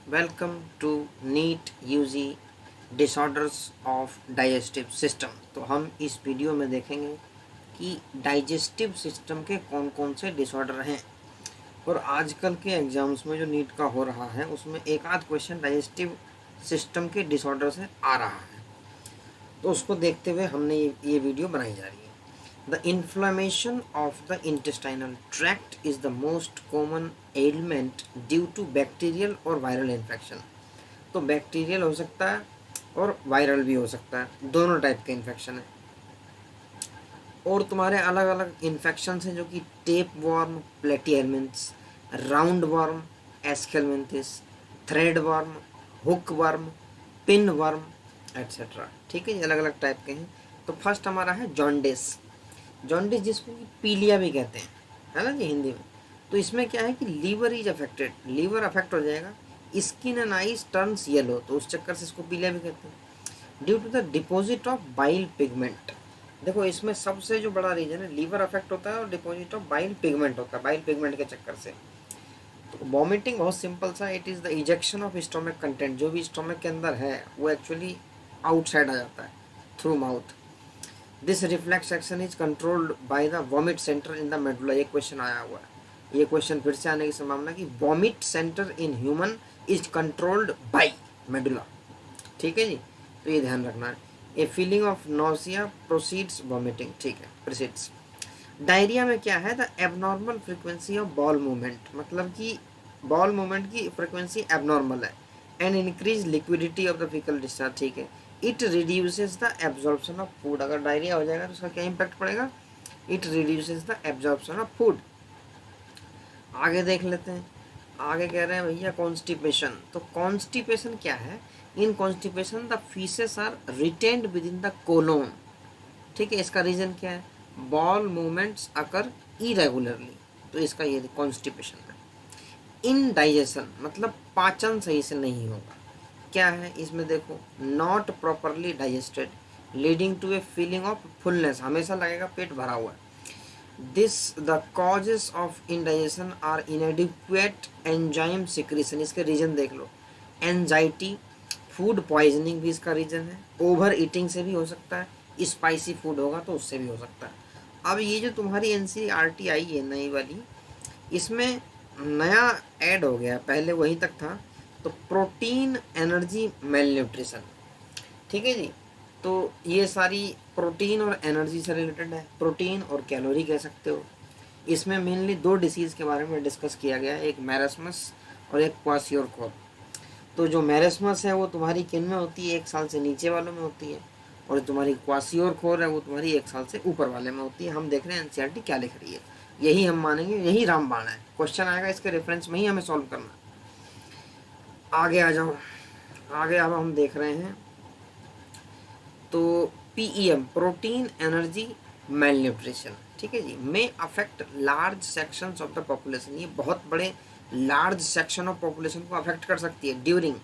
Welcome to NEET UG disorders of digestive system. तो हम इस वीडियो में देखेंगे कि डाइजेस्टिव सिस्टम के कौन कौन से डिसऑर्डर हैं। और आजकल के एग्जाम्स में जो नीट का हो रहा है उसमें एक आध क्वेश्चन डाइजेस्टिव सिस्टम के डिसऑर्डर से आ रहा है, तो उसको देखते हुए हमने ये वीडियो बनाई जा रही है। The inflammation of the intestinal tract is the most common element due to bacterial और वायरल इन्फेक्शन। तो बैक्टीरियल हो सकता है और वायरल भी हो सकता है, दोनों टाइप के इन्फेक्शन है। और तुम्हारे अलग अलग इन्फेक्शन हैं जो कि tape worm, platyhelminths, round worm, aschelminthes, thread worm, hook worm, pin worm etcetera. ठीक है, ये अलग अलग टाइप के हैं। तो फर्स्ट हमारा है जॉन्डिस। जॉन्डिस जिसको कि पीलिया भी कहते हैं, है ना जी हिंदी में। तो इसमें क्या है कि liver is affected, liver affect हो जाएगा, skin and eyes turns yellow, तो उस चक्कर से इसको पीलिया भी कहते हैं। Due to the deposit of bile pigment. देखो इसमें सबसे जो बड़ा रीजन है, लीवर अफेक्ट होता है और डिपॉजिट ऑफ बाइल पिगमेंट होता है, बाइल पिगमेंट के चक्कर से। तो वॉमिटिंग बहुत सिंपल सा, it is the ejection of stomach content, जो भी स्टोमक के अंदर है वो एक्चुअली आउटसाइड आ जाता है through mouth. This reflex action is controlled by the vomit centre in the medulla. ये क्वेश्चन आया हुआ है, ये क्वेश्चन फिर से आने की संभावना कि vomit centre in human is controlled by medulla. ठीक है जी, तो ये ध्यान रखना है। ए feeling of nausea proceeds vomiting, ठीक है, प्रोसीड्स। डायरिया में क्या है, the abnormal frequency of ball movement, मतलब कि बॉल मूवमेंट की फ्रीक्वेंसी एबनॉर्मल है। And increase liquidity of the faecal discharge, ठीक है। It reduces the absorption of food. अगर डायरिया हो जाएगा तो उसका क्या इम्पैक्ट पड़ेगा, it reduces the absorption of food. आगे देख लेते हैं, आगे कह रहे हैं भैया कॉन्स्टिपेशन। तो कॉन्स्टिपेशन क्या है, in constipation the faeces are retained within the colon. ठीक है, इसका रीजन क्या है, बॉल मूवमेंट्स अकर इरेगुलरली, तो इसका ये कॉन्स्टिपेशन है। इनडाइजेशन मतलब पाचन सही से नहीं होगा। क्या है इसमें देखो, not properly digested leading to a feeling of fullness, हमेशा लगेगा पेट भरा हुआ है। This the causes of indigestion are inadequate enzyme secretion, इसके रीजन देख लो। एंजाइटी, फूड पॉइजनिंग भी इसका रीजन है, ओवर ईटिंग से भी हो सकता है, स्पाइसी फूड होगा तो उससे भी हो सकता है। अब ये जो तुम्हारी एनसीईआरटी आई है नई वाली, इसमें नया ऐड हो गया, पहले वहीं तक था। तो प्रोटीन एनर्जी मेल न्यूट्रिशन, ठीक है जी। तो ये सारी प्रोटीन और एनर्जी से रिलेटेड है, प्रोटीन और कैलोरी कह सकते हो। इसमें मेनली दो डिसीज़ के बारे में डिस्कस किया गया है, एक मैरस्मस और एक क्वाशियोरकोर। तो जो मैरस्मस है वो तुम्हारी किन में होती है, 1 साल से नीचे वालों में होती है, और तुम्हारी क्वाशियोरकोर है वो तुम्हारी 1 साल से ऊपर वाले में होती है। हम देख रहे हैं एनसीईआरटी क्या लिख रही है, यही हम मानेंगे, यही रामबाण है। क्वेश्चन आएगा इसके रेफरेंस में ही हमें सॉल्व करना है। आगे आ जाओ, आगे अब हम देख रहे हैं तो PEM, protein energy mail nutrition, ठीक है जी, में affect large sections of the population. ये बहुत बड़े लार्ज सेक्शन ऑफ पॉपुलेशन को अफेक्ट कर सकती है ड्यूरिंग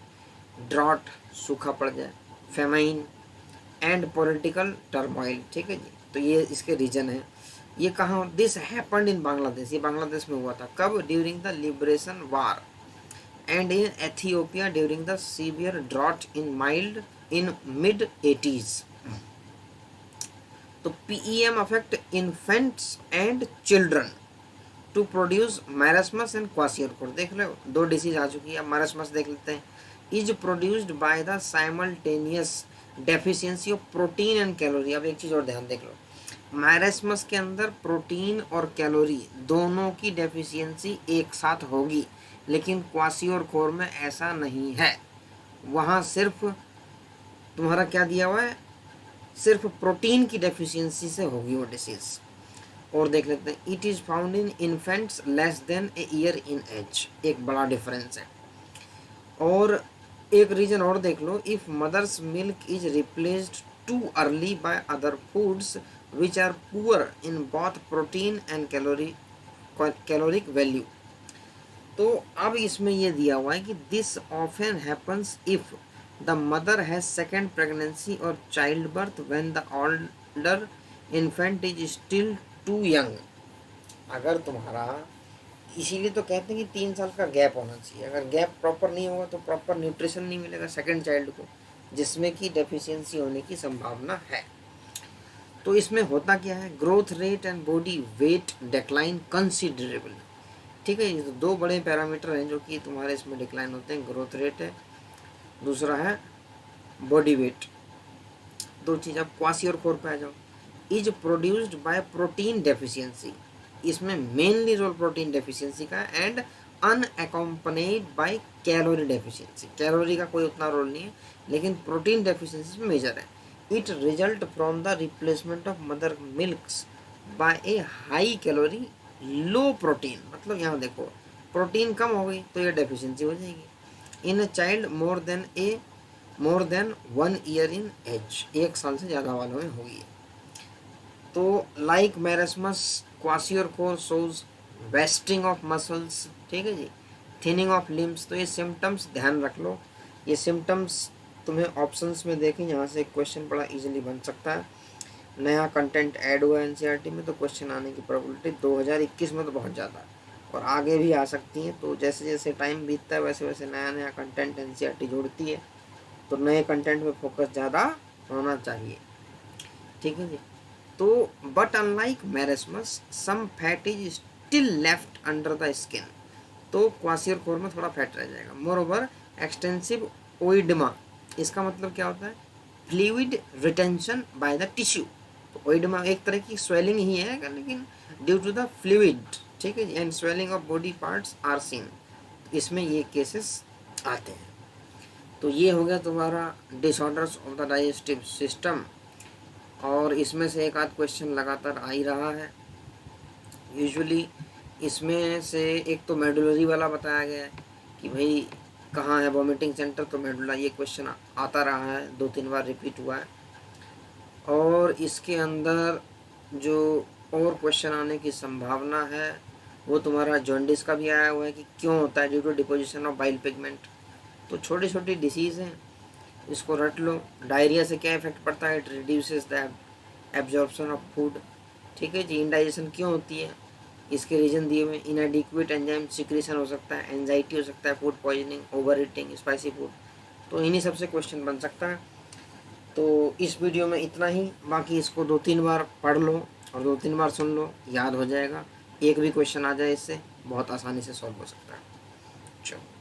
ड्रॉट, सूखा पड़ जाए, फेमाइन एंड पॉलिटिकल टर्मोइल, ठीक है जी। तो ये इसके रीजन है। ये कहाँ, दिस हैपेंड इन बांग्लादेश, ये बांग्लादेश में हुआ था। कब, during the liberation war and in Ethiopia during the severe drought in mid 80s। तो PEM affect infants and children to produce marasmus and kwashiorkor. देख लो दो डिसीज आ चुकी है, अब मैरस्मस देख लेते हैं। Is produced by the simultaneous deficiency of protein and calorie. अब एक चीज़ और ध्यान देख लो, मैरस्मस के अंदर प्रोटीन और कैलोरी दोनों की डेफिशिएंसी एक साथ होगी, लेकिन क्वाशियोरकोर में ऐसा नहीं है। वहाँ सिर्फ तुम्हारा क्या दिया हुआ है, सिर्फ प्रोटीन की डेफिशिएंसी से होगी वो डिसीज। और देख लेते हैं, it is found in infants less than a year in age, एक बड़ा डिफरेंस है। और एक रीजन और देख लो, if mother's milk is replaced too early by other foods which are poor in both protein and caloric value. तो अब इसमें ये दिया हुआ है कि this often happens if the mother has second pregnancy और child birth when the older infant is still to young. अगर तुम्हारा इसीलिए तो कहते हैं कि 3 साल का गैप होना चाहिए। अगर गैप प्रॉपर नहीं होगा तो प्रॉपर न्यूट्रिशन नहीं मिलेगा सेकंड चाइल्ड को, जिसमें कि डेफिशिएंसी होने की संभावना है। तो इसमें होता क्या है, growth rate and body weight decline considerably. ठीक है, ये तो दो बड़े पैरामीटर हैं जो कि तुम्हारे इसमें डिक्लाइन होते हैं, ग्रोथ रेट है, दूसरा है बॉडी वेट। दो चीज़। अब क्वासी और कोर पे आ जाओ। Is produced by protein deficiency, इसमें मेनली रोल प्रोटीन डेफिशिएंसी का and unaccompanied by calorie deficiency. Calorie का कोई उतना रोल नहीं है, लेकिन प्रोटीन डेफिशिएंसी मेजर है। It result from the replacement of mother milks by a high calorie low protein. मतलब यहाँ देखो, प्रोटीन कम हो गई तो ये डेफिशिएंसी हो जाएगी। In a child more than 1 year in age, 1 साल से ज़्यादा वालों में होगी। तो like marasmus kwashiorkor shows wasting of muscles, ठीक है जी, थिनिंग ऑफ लिम्स। तो ये सिम्टम्स ध्यान रख लो, ये सिम्टम्स तुम्हें ऑप्शंस में देखें, यहाँ से क्वेश्चन बड़ा इजीली बन सकता है। नया कंटेंट ऐड हुआ है एनसीईआरटी में, तो क्वेश्चन आने की प्रोबेबिलिटी 2021 में तो बहुत ज़्यादा है, और आगे भी आ सकती हैं। तो जैसे जैसे टाइम बीतता है वैसे वैसे नया नया कंटेंट एनसीईआरटी जोड़ती है, तो नए कंटेंट में फोकस ज़्यादा होना चाहिए। ठीक है जी। तो but unlike marasmus some fat is still left under the skin, तो क्वासियोरकोर में थोड़ा फैट रह जाएगा। मोर ओवर एक्सटेंसिव ओइडमा, इसका मतलब क्या होता है, fluid retention by the tissue. तो ओइडमा एक तरह की स्वेलिंग ही है, लेकिन ड्यू टू द फ्लूइड, ठीक है, and swelling of body parts are seen, इसमें ये केसेस आते हैं। तो ये हो गया तुम्हारा disorders of the digestive system, और इसमें से एक आध क्वेश्चन लगातार आ ही रहा है। यूजुअली इसमें से एक तो मेडुलरी वाला बताया गया है कि भाई कहाँ है वॉमिटिंग सेंटर, तो मेडुला, ये क्वेश्चन आता रहा है, 2-3 बार रिपीट हुआ है। और इसके अंदर जो और क्वेश्चन आने की संभावना है वो तुम्हारा जॉन्डिस का भी आया हुआ है कि क्यों होता है, due to deposition of bile pigment. तो छोटी छोटी डिसीज़ हैं, इसको रट लो। डायरिया से क्या इफेक्ट पड़ता है, it reduces the absorption of food. ठीक है जी। इंडाइजेशन क्यों होती है, इसके रीजन दिए हुए, इनएडिक्वेट एंजाइम सिक्रीशन हो सकता है, एंजाइटी हो सकता है, food poisoning, over eating, spicy food. तो इन्हीं सबसे क्वेश्चन बन सकता है। तो इस वीडियो में इतना ही, बाकी इसको 2-3 बार पढ़ लो और 2-3 बार सुन लो, याद हो जाएगा। एक भी क्वेश्चन आ जाए इससे बहुत आसानी से सॉल्व हो सकता है। चलो।